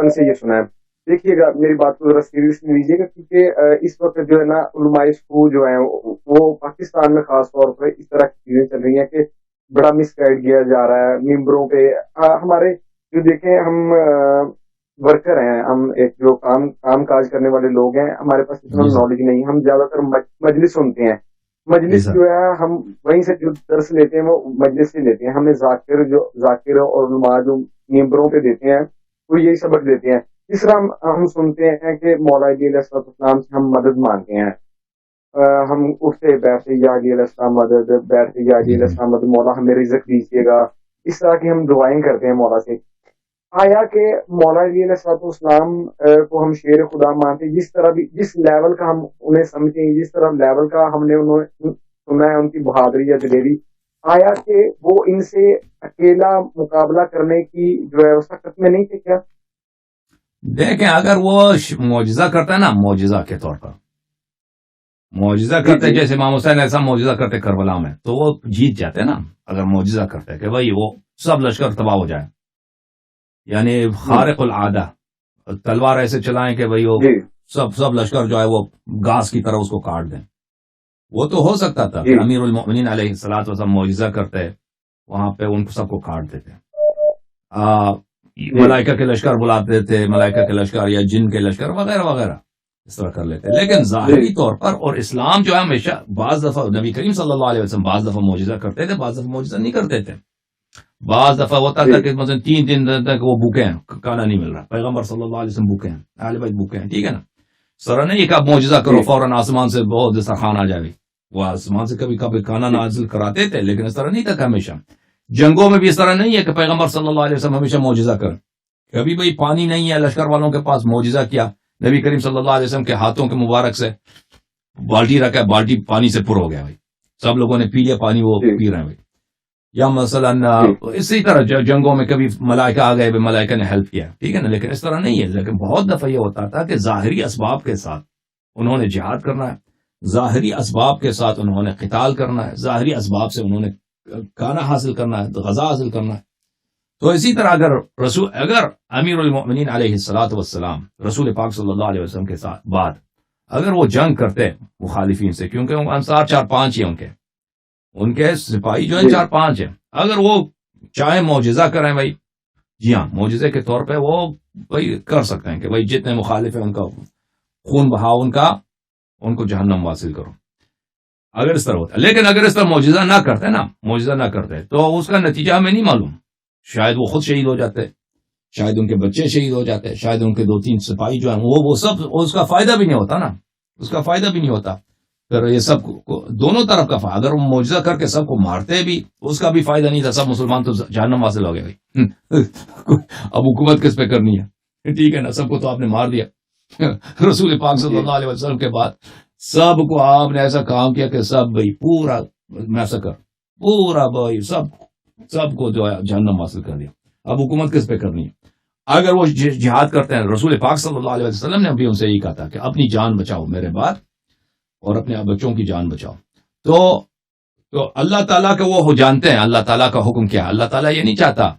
بچپن سے یہ سنا ہے. دیکھیے گا میری بات کو ذرا سیریس میں لیجیے گا, کیونکہ اس وقت جو ہے نا علماء سکول جو ہیں وہ پاکستان میں خاص طور پر اس طرح کی چیزیں چل رہی ہیں کہ بڑا مس گائڈ کیا جا رہا ہے ممبروں پہ. ہمارے جو دیکھیں ہم ورکر ہیں, ہم ایک جو کام کاج کرنے والے لوگ ہیں, ہمارے پاس اتنا نالج نہیں. ہم زیادہ تر مجلس سنتے ہیں, مجلس جو ہے ہم وہیں سے جو درس لیتے ہیں وہ مجلس سے لیتے ہیں. ہمیں ذاکر اور علماء جو ممبروں پہ دیتے ہیں وہ یہی سبق دیتے ہیں. تیسرا ہم سنتے ہیں کہ مولا علی علیہ السلام سے ہم مدد مانگتے ہیں, ہم اٹھتے بیٹھتے یا علی علیہ السلام مدد, بیٹھتے یا علی علیہ السلام مدد, مولا ہمیں رزق دیجیے گا. اس طرح کی ہم دعائیں کرتے ہیں مولا سے. آیا کہ مولا علی علیہ السلام کو ہم شیر خدا مانتے ہیں, جس طرح بھی جس لیول کا ہم انہیں سمجھتے ہیں, جس طرح لیول کا ہم نے انہیں سنا ہے ان کی بہادری یا دلیری, آیا کہ وہ ان سے اکیلا مقابلہ کرنے کی جو ہے اس طاقت میں نہیں تھے کیا؟ دیکھیں اگر وہ معجزہ کرتا ہے نا, معجزہ کے طور پر معجزہ کرتے جیسے امام حسین ایسا معجزہ کرتے کربلا میں, تو وہ جیت جاتے نا. اگر معجزہ کرتے کہ بھائی وہ سب لشکر تباہ ہو جائے, یعنی خارق العادہ, تلوار ایسے چلائیں کہ بھائی وہ سب لشکر جو ہے وہ گھاس کی طرح اس کو کاٹ دیں. وہ تو ہو سکتا تھا کہ امیر المؤمنین علیہ الصلوۃ والسلام معجزہ کرتے, وہاں پہ ان کو سب کو کاٹ دیتے. ملائکہ کے لشکر بلاتے تھے, ملائکہ کے لشکر یا جن کے لشکر وغیرہ وغیرہ اس طرح کر لیتے. لیکن ظاہری طور پر, اور اسلام جو ہے ہمیشہ بعض دفعہ نبی کریم صلی اللہ علیہ وسلم بعض دفعہ معجزہ کرتے تھے, بعض دفعہ معجزہ نہیں کرتے تھے. بعض دفعہ ہوتا تھا کہ مثلا 3 دن تک وہ بھوکے ہیں, کھانا نہیں مل رہا, پیغمبر صلی اللہ علیہ وسلم بھوکے ہیں, اہل بیت بھوکے ہیں, ٹھیک ہے نا. سر نہیں کہ آپ معجزہ کرو فوراً آسمان سے بہت دسترخوان آ جائے. وہ آسمان سے کبھی کبھی کھانا نازل کراتے تھے, لیکن اس طرح نہیں تھا ہمیشہ. جنگوں میں بھی اس طرح نہیں ہے کہ پیغمبر صلی اللہ علیہ وسلم ہمیشہ معجزہ کر. کبھی بھائی پانی نہیں ہے لشکر والوں کے پاس, معجزہ کیا, نبی کریم صلی اللہ علیہ وسلم کے ہاتھوں کے مبارک سے بالٹی رکھا, بالٹی پانی سے پر ہو گیا, بھائی سب لوگوں نے پی لیا پانی, وہ پی رہے ہیں بھائی. یا مثلا اسی طرح جنگوں میں کبھی ملائکہ آ گئے, ملائکہ نے ہیلپ کیا, ٹھیک ہے نا. لیکن اس طرح نہیں ہے. لیکن بہت دفعہ یہ ہوتا تھا کہ ظاہری اسباب کے ساتھ انہوں نے جہاد کرنا ہے, ظاہری اسباب کے ساتھ انہوں نے قتال کرنا ہے, ظاہری اسباب سے انہوں نے کھانا حاصل کرنا ہے, غذا حاصل کرنا ہے. تو اسی طرح اگر امیر المؤمنین علیہ الصلوۃ والسلام رسول پاک صلی اللہ علیہ وسلم کے ساتھ بعد اگر وہ جنگ کرتے مخالفین سے, کیونکہ انصار 4-5 ہی ان کے سپاہی جو ہیں 4-5 ہیں, اگر وہ چاہے معجزہ کریں بھائی, جی ہاں معجزے کے طور پہ وہ بھائی کر سکتے ہیں کہ بھائی جتنے مخالف ہیں ان کا خون بہاؤ, ان کو جہنم واصل کرو, اگر اس طرح ہوتا. لیکن اگر اس طرح معجزہ نہ کرتے تو اس کا نتیجہ ہمیں نہیں معلوم. شاید وہ خود شہید ہو جاتے, شاید ان کے بچے شہید ہو جاتے, شاید ان کے 2-3 سپاہی جو ہیں وہ سب, اس کا فائدہ بھی نہیں ہوتا نا, اس کا فائدہ بھی نہیں ہوتا. پھر یہ سب دونوں طرف کا فائدہ. اگر وہ معجزہ کر کے سب کو مارتے بھی, اس کا بھی فائدہ نہیں تھا, سب مسلمان تو جہنم حاصل ہو گئے بھائی. اب حکومت کس پہ کرنی ہے, ٹھیک ہے نا, سب کو تو آپ نے مار دیا. رسول پاک صلی اللہ علیہ وسلم کے بعد سب کو آپ نے ایسا کام کیا کہ سب بھائی پورا میسکر, پورا بھائی سب کو جو ہے جہنم حاصل کر دیا. اب حکومت کس پہ کرنی ہے؟ اگر وہ جہاد کرتے ہیں, رسول پاک صلی اللہ علیہ وسلم نے بھی ان سے یہی کہا تھا کہ اپنی جان بچاؤ میرے بعد, اور اپنے بچوں کی جان بچاؤ. تو اللہ تعالیٰ کا وہ جانتے ہیں اللہ تعالیٰ کا حکم کیا ہے. اللہ تعالیٰ یہ نہیں چاہتا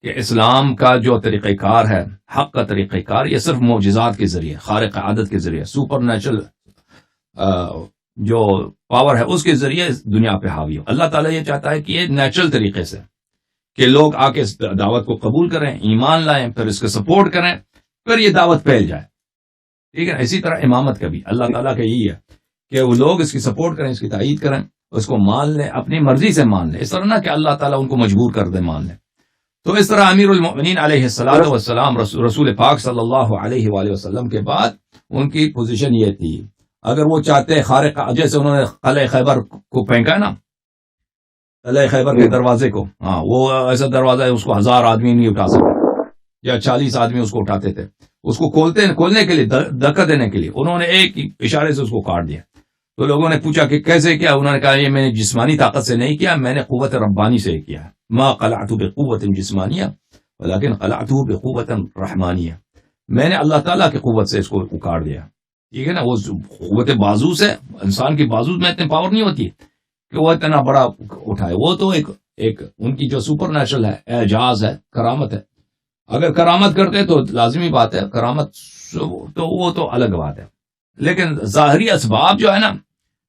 کہ اسلام کا جو طریقہ کار ہے, حق کا طریقہ کار, یہ صرف معجزات کے ذریعے, خارق عادت کے ذریعے, سپر نیچرل جو پاور ہے اس کے ذریعے دنیا پہ حاوی ہو. اللہ تعالیٰ یہ چاہتا ہے کہ یہ نیچرل طریقے سے کہ لوگ آ کے اس دعوت کو قبول کریں, ایمان لائیں, پھر اس کو سپورٹ کریں, پھر یہ دعوت پھیل جائے, ٹھیک ہے. اسی طرح امامت کا بھی اللہ تعالیٰ کا یہی ہے کہ وہ لوگ اس کی سپورٹ کریں, اس کی تائید کریں, اس کو مان لیں, اپنی مرضی سے مان لیں. اس طرح نہ کہ اللہ تعالیٰ ان کو مجبور کر دے مان لیں. تو اس طرح امیر المؤمنین علیہ الصلوۃ والسلام رسول پاک صلی اللہ علیہ وآلہ وسلم کے بعد ان کی پوزیشن یہ تھی. اگر وہ چاہتے خارق, جیسے انہوں نے قلعہ خیبر کو پھینکا نا, قلعہ خیبر کے دروازے کو, ہاں وہ ایسا دروازہ ہے اس کو 1000 آدمی نہیں اٹھا سکتے, یا 40 آدمی اس کو اٹھاتے تھے. اس کو کھولنے کے لیے, دھکا دینے کے لیے انہوں نے ایک اشارے سے اس کو کاٹ دیا. تو لوگوں نے پوچھا کہ کیسے کیا؟ انہوں نے کہا یہ میں نے جسمانی طاقت سے نہیں کیا, میں نے قوت ربانی سے کیا. ما قلعت بقوت جسمانیہ ولكن قلعت بقوت رحمانیہ, میں نے اللہ تعالیٰ کی قوت سے اس کو اکاڑ دیا, ٹھیک ہے نا. وہ قوت بازو سے, انسان کی بازو میں اتنی پاور نہیں ہوتی کہ وہ اتنا بڑا اٹھائے. وہ تو ایک ان کی جو سپر نیچرل ہے, اعجاز ہے, کرامت ہے, اگر کرامت کرتے تو لازمی بات ہے، کرامت تو وہ تو الگ بات ہے، لیکن ظاہری اسباب جو ہے نا،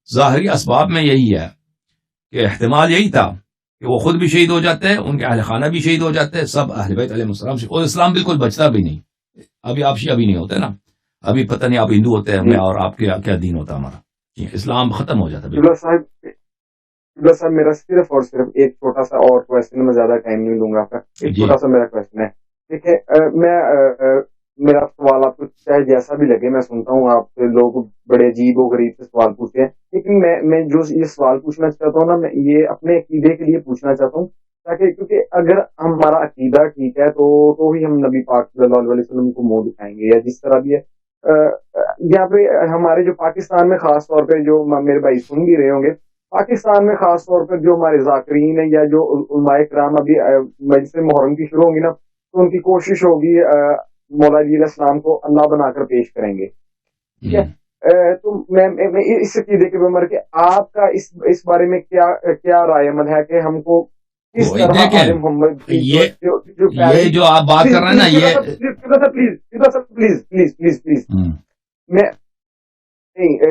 ظاہری اسباب میں یہی ہے کہ احتمال یہی تھا کہ وہ خود بھی شہید ہو جاتے ہیں، ان کے اہل خانہ بھی شہید ہو جاتے ہیں، سب اہل بیت علیہ السلام سے، اور اسلام بالکل بچتا بھی نہیں۔ ابھی آپ شیعہ بھی نہیں ہوتے نا، ابھی پتہ نہیں آپ ہندو ہوتے ہیں میں اور آپ کے کیا دین ہوتا ہمارا، جی اسلام ختم ہو جاتا بالکل۔ صاحب میرا صرف اور صرف ایک چھوٹا سا اور کوشچن، میں زیادہ ٹائم نہیں لوں گا آپ کا، ایک چھوٹا سا میرا کوشچن ہے، ٹھیک ہے؟ میں میرا سوال آپ کو چاہے جیسا بھی لگے، میں سنتا ہوں آپ سے لوگ بڑے عجیب و غریب سے سوال پوچھتے ہیں، لیکن میں جو یہ سوال پوچھنا چاہتا ہوں نا، میں یہ اپنے عقیدے کے لیے پوچھنا چاہتا ہوں، تاکہ کیونکہ اگر ہمارا عقیدہ ٹھیک ہے تو ہی ہم نبی پاک صلی اللہ علیہ وسلم کو منہ دکھائیں گے، یا جس طرح بھی ہے۔ یہاں پہ ہمارے جو پاکستان میں خاص طور پہ جو میرے بھائی سن بھی رہے ہوں گے، پاکستان میں خاص طور پر جو ہمارے ذاکرین ہیں یا جو علماء کرام ابھی مجلس محرم کی شروع ہوگی نا، تو ان کی کوشش ہوگی مولا علی علیہ السلام کو اللہ بنا کر پیش کریں گے، ٹھیک ہے؟ تو میں اس عقیدے کے بمر کے آپ کا اس بارے میں کیا رائے عمل ہے کہ ہم کو کس طرح آل محمد یہ جو آپ بات کر رہے ہیں نا، یہ پلیز میں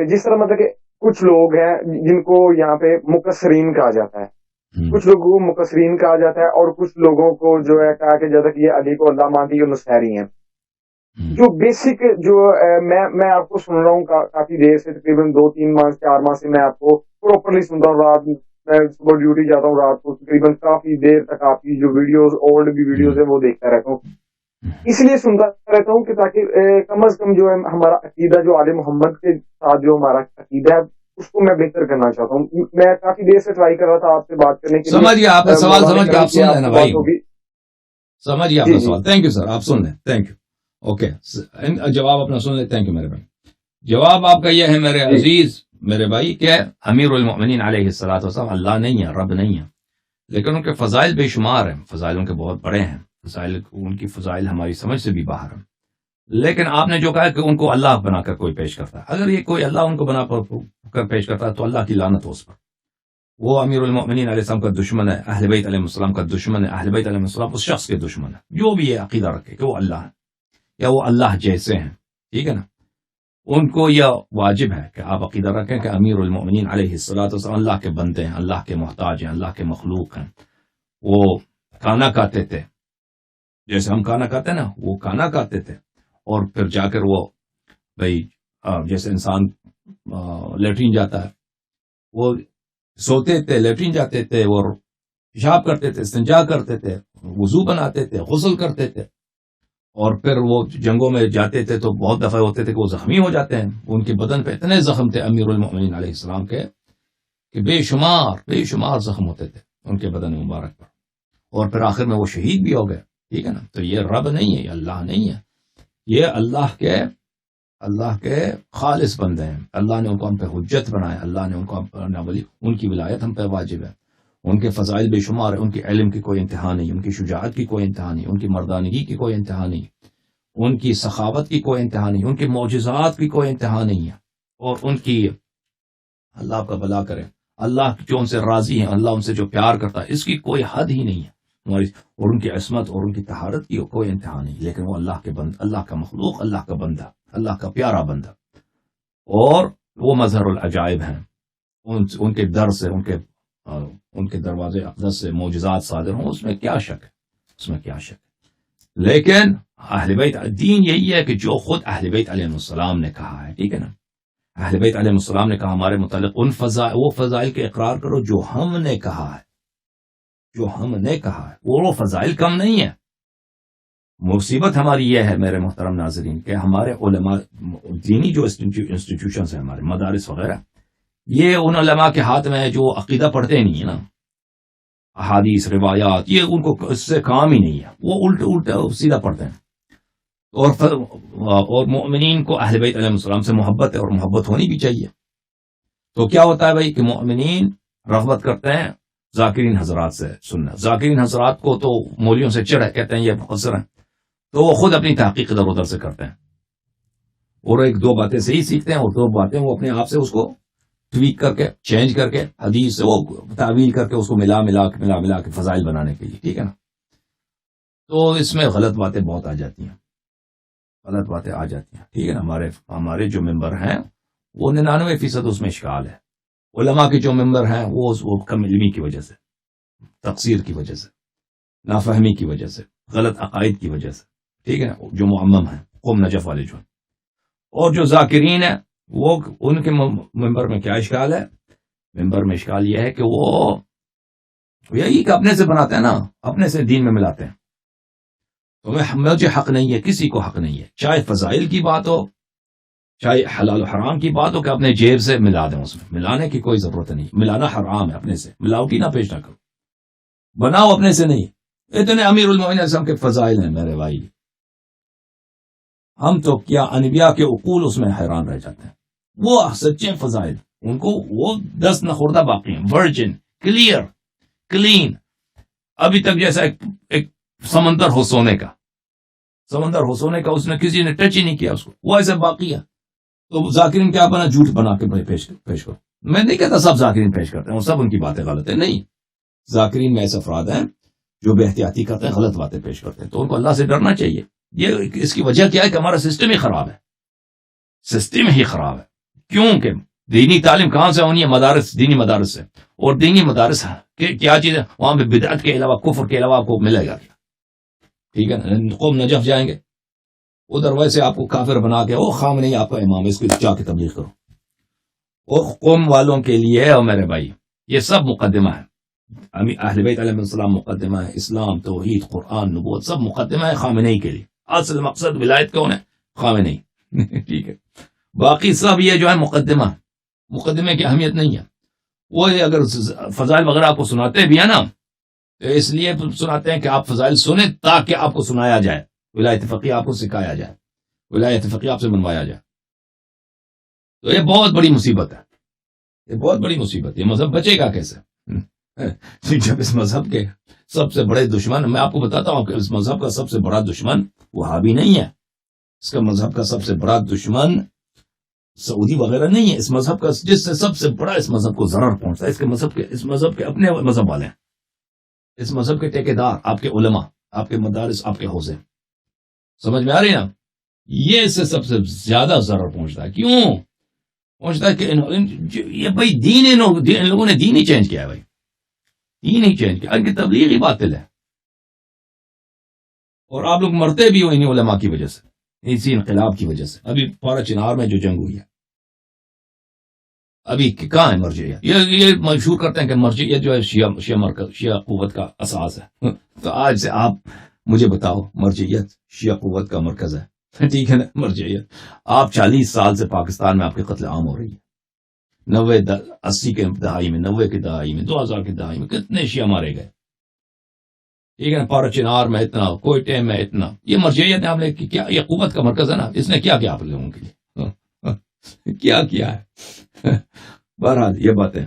جس طرح مطلب کہ کچھ لوگ ہیں جن کو یہاں پہ مقصرین کہا جاتا ہے، کچھ لوگوں کو مقصرین کہا جاتا ہے، اور کچھ لوگوں کو جو ہے کہا کہ جیسا کہ یہ علی کو اللہ مانتی یہ نصیری ہیں۔ جو بیسک جو میں آپ کو سن رہا ہوں کافی دیر سے، تقریباً 2-3 ماہ 4 ماہ سے میں آپ کو پراپرلی سنتا ہوں، رات میں صبح ڈیوٹی جاتا ہوں، رات کو تقریباً کافی دیر تک آپ کی جو ویڈیوز اولڈ بھی ویڈیوز ہیں وہ دیکھتا رہتا ہوں، اس لیے سنتا رہتا ہوں کہ تاکہ کم از کم جو ہے ہمارا عقیدہ جو آل محمد کے ساتھ جو ہمارا عقیدہ ہے اس کو میں بہتر کرنا چاہتا ہوں۔ میں کافی دیر سے ٹرائی کر رہا تھا آپ سے بات کرنے کے لیے، سمجھیے آپ کا سوال، سمجھ کے آپ سن لینا بھائی، سمجھیے آپ کا سوال، تھینک یو سر، آپ سن لیں، تھینک یو، اوکے جواب اپنا سن لیں، تھینک یو میرے بھائی۔ جواب آپ کا یہ ہے میرے عزیز میرے بھائی کہ امیر المؤمنین علیہ السلام اللہ نہیں ہے، رب نہیں ہے، لیکن ان کے فضائل بے شمار ہیں، فضائل ان کے بہت بڑے ہیں، فضائل ان کی فضائل ہماری سمجھ سے بھی باہر ہیں، لیکن آپ نے جو کہا کہ ان کو اللہ بنا کر کوئی پیش کرتا ہے، اگر یہ کوئی اللہ ان کو بنا کر پیش کرتا ہے تو اللہ کی لعنت ہو اس پر، وہ امیر المؤمنین علیہ السلام کا دشمن ہے، اہل بیت علیہ السلام کا دشمن ہے، اہل بیت علیہ السلام اس شخص کے دشمن ہے جو بھی یہ عقیدہ رکھے کہ وہ اللہ ہے یا وہ اللہ جیسے ہیں، ٹھیک ہے نا؟ ان کو یہ واجب ہے کہ آپ عقیدہ رکھیں کہ امیر المؤمنین علیہ السلام اللہ کے بندے ہیں، اللہ کے محتاج ہیں، اللہ کے مخلوق ہیں، وہ کھانا کھاتے تھے جیسے ہم کھانا کھاتے ہیں نا، وہ کھانا کھاتے تھے، اور پھر جا کر وہ بھائی جیسے انسان لیٹرین جاتا ہے، وہ سوتے تھے، لیٹرین جاتے تھے، وہ پیشاب کرتے تھے، استنجا کرتے تھے، وضو بناتے تھے، غسل کرتے تھے، اور پھر وہ جنگوں میں جاتے تھے تو بہت دفعہ ہوتے تھے کہ وہ زخمی ہو جاتے ہیں، ان کے بدن پہ اتنے زخم تھے امیر المؤمنین علیہ السلام کے کہ بے شمار زخم ہوتے تھے ان کے بدن مبارک پر، اور پھر آخر میں وہ شہید بھی ہو گئے، ٹھیک ہے نا؟ تو یہ رب نہیں ہے، یہ اللہ نہیں ہے، یہ اللہ کے خالص بندے ہیں، اللہ نے ان کو ہم پہ حجت بنایا، اللہ نے ان کو ان کی ولایت ہم پہ واجب ہے، ان کے فضائل بے شمار ہیں، ان کے علم کی کوئی انتہا نہیں، ان کی شجاعت کی کوئی انتہا نہیں، ان کی مردانگی کی کوئی انتہا نہیں، ان کی سخاوت کی کوئی انتہا نہیں، ان کے معجزات کی کوئی انتہا نہیں ہے، اور ان کی اللہ کا بھلا کرے، اللہ جو ان سے راضی ہیں، اللہ ان سے جو پیار کرتا ہے، اس کی کوئی حد ہی نہیں ہے، اور ان کی عصمت اور ان کی طہارت کی کوئی انتہا نہیں، لیکن وہ اللہ کے بند، اللہ کا مخلوق، اللہ کا بندہ، اللہ کا پیارا بندہ، اور وہ مظہر العجائب ہیں، ان کے در سے، ان کے دروازے اقدس سے معجزات صادر ہوں، اس میں کیا شک ہے، لیکن اہل بیت دین یہی ہے کہ جو خود اہل بیت علیہ السلام نے کہا ہے، ٹھیک ہے نا؟ اہل بیت علیہ السلام نے کہا ہمارے متعلق وہ فضائل کے اقرار کرو جو ہم نے کہا ہے، وہ فضائل کم نہیں ہے۔ مصیبت ہماری یہ ہے میرے محترم ناظرین کہ ہمارے علماء دینی جو انسٹیٹیوشنز ہیں، ہمارے مدارس وغیرہ، یہ ان علماء کے ہاتھ میں ہے جو عقیدہ پڑھتے نہیں ہیں نا، احادیث روایات، یہ ان کو اس سے کام ہی نہیں ہے، وہ الٹا سیدھا پڑھتے ہیں، اور مؤمنین کو اہل بیت علیہ السلام سے محبت ہے، اور محبت ہونی بھی چاہیے۔ تو کیا ہوتا ہے بھائی کہ مؤمنین رغبت کرتے ہیں ذاکرین حضرات سے سننا، ذاکرین حضرات کو تو مولیوں سے چڑھ ہے، کہتے ہیں یہ مقصر ہیں، تو وہ خود اپنی تحقیق ادھر ادھر سے کرتے ہیں، اور 1-2 باتیں صحیح سیکھتے ہیں، اور 2 باتیں وہ اپنے آپ سے اس کو ٹویک کر کے، چینج کر کے، حدیث سے وہ تعویل کر کے اس کو ملا کے فضائل بنانے کے لیے، ٹھیک ہے نا؟ تو اس میں غلط باتیں بہت آ جاتی ہیں، غلط باتیں آ جاتی ہیں، ٹھیک ہے نا. ہمارے جو ممبر ہیں وہ 99% اس میں اشکال ہے. علماء کے جو ممبر ہیں وہ کم علمی کی وجہ سے، تقصیر کی وجہ سے، نافہمی کی وجہ سے، غلط عقائد کی وجہ سے، ٹھیک ہے نا، جو معمم ہیں قوم نجف والے جو ہیں. اور جو ذاکرین ہیں وہ ان کے ممبر میں کیا اشکال ہے؟ ممبر میں اشکال یہ ہے کہ وہ یہی کہ اپنے سے بناتے ہیں نا، اپنے سے دین میں ملاتے ہیں. تو مجھے حق نہیں ہے، کسی کو حق نہیں ہے، چاہے فضائل کی بات ہو، چاہے حلال و حرام کی بات ہو، کہ اپنے جیب سے ملا دیں. اس میں ملانے کی کوئی ضرورت نہیں، ملانا حرام ہے. اپنے سے ملاوٹی نہ پیش نہ کرو، بناؤ اپنے سے نہیں. اتنے امیر المومنین علیہ السلام کے فضائل ہیں میرے بھائی، ہم تو کیا انبیاء کے عقول اس میں حیران رہ جاتے ہیں. وہ سچے فضائل، ان کو وہ 10 نخوردہ باقی ہیں، ورجن، کلیئر، کلین. ابھی تک جیسا ایک سمندر ہو سونے کا، سمندر ہو سونے کا، اس نے کسی نے ٹچ ہی نہیں کیا اس کو، وہ ایسے باقی ہے. تو ذاکرین کیا بنا؟ جھوٹ بنا کے پیش کرو. میں نہیں کہتا سب ذاکرین پیش کرتے ہیں، سب ان کی باتیں غلط ہیں، نہیں. ذاکرین میں ایسے افراد ہیں جو بے احتیاطی کرتے ہیں، غلط باتیں پیش کرتے ہیں، تو ان کو اللہ سے ڈرنا چاہیے. یہ اس کی وجہ کیا ہے کہ ہمارا سسٹم ہی خراب ہے، سسٹم ہی خراب ہے. کیونکہ دینی تعلیم کہاں سے ہونی ہے؟ مدارس، دینی مدارس سے. اور دینی مدارس کیا چیز ہے؟ وہاں پہ بدعت کے علاوہ، کفر کے علاوہ آپ کو ملے گا کیا؟ ٹھیک ہے نا. قوم نجف جائیں گے ادھر، ویسے آپ کو کافر بنا کے، وہ خامنئی آپ کا امام، اس کو جا کے تبلیغ کرو. اور قوم والوں کے لیے اور میرے بھائی یہ سب مقدمہ ہے. اہل بیت علیہ السلام مقدمہ ہے، اسلام، توحید، قرآن، نبوت، سب مقدمہ ہے خامنئی کے لیے. اصل مقصد ولایت کون ہے؟ خامنئی. ٹھیک ہے. باقی سب یہ جو ہے مقدمہ، مقدمے کی اہمیت نہیں ہے. وہ اگر فضائل وغیرہ آپ کو سناتے بھی ہیں نا، تو اس لیے سناتے ہیں کہ آپ فضائل سنیں تاکہ آپ کو سنایا جائے، ولایت فقیہ آپ کو سکھایا جائے، ولایت فقیہ آپ سے بنوایا جائے. تو یہ بہت بڑی مصیبت ہے، یہ بہت بڑی مصیبت. یہ مذہب بچے گا کیسے جب اس مذہب کے سب سے بڑے دشمن، میں آپ کو بتاتا ہوں کہ اس مذہب کا سب سے بڑا دشمن وہابی نہیں ہے. اس کا مذہب کا سب سے بڑا دشمن سعودی وغیرہ نہیں ہے. اس مذہب کا جس سے سب سے بڑا اس مذہب کو ضرر پہنچتا ہے، اس مذہب کے اپنے مذہب والے ہیں، اس مذہب کے ٹھیکیدار، آپ کے علماء، آپ کے مدارس، آپ کے حوزے. سمجھ میں آ رہی ہے نا؟ یہ اس سے سب سے زیادہ ضرر پہنچتا ہے. کیوں پہنچتا ہے؟ کہ یہ بھائی دین، ان لوگوں نے دین ہی چینج کیا ہے. بھائی دین ہی چینج کیا، ان کی تبلیغ ہی باطل ہے. اور آپ لوگ مرتے بھی ہو انہی علماء کی وجہ سے، اسی انقلاب کی وجہ سے. ابھی پارا چنار میں جو جنگ ہوئی ہے، ابھی کہاں ہے مرجعیت؟ یہ مشہور کرتے ہیں کہ مرجعیت جو ہے شیعہ قوت کا اساس ہے. تو آج سے آپ مجھے بتاؤ، مرجعیت شیعہ قوت کا مرکز ہے، ٹھیک ہے نا؟ مرجعیت. آپ 40 سال سے پاکستان میں آپ کے قتل عام ہو رہی ہے. 80 کے دہائی میں، 90 کے دہائی میں، 2000 کے دہائی میں کتنے شیعہ مارے گئے، ٹھیک ہے نا؟ پارا چنار میں اتنا، کوئٹے میں اتنا. یہ مرجعیت نے آپ نے کیا، یہ قوت کا مرکز ہے نا، اس نے کیا کیا آپ لوگوں کے لیے؟ کیا ہے؟ بہرحال یہ باتیں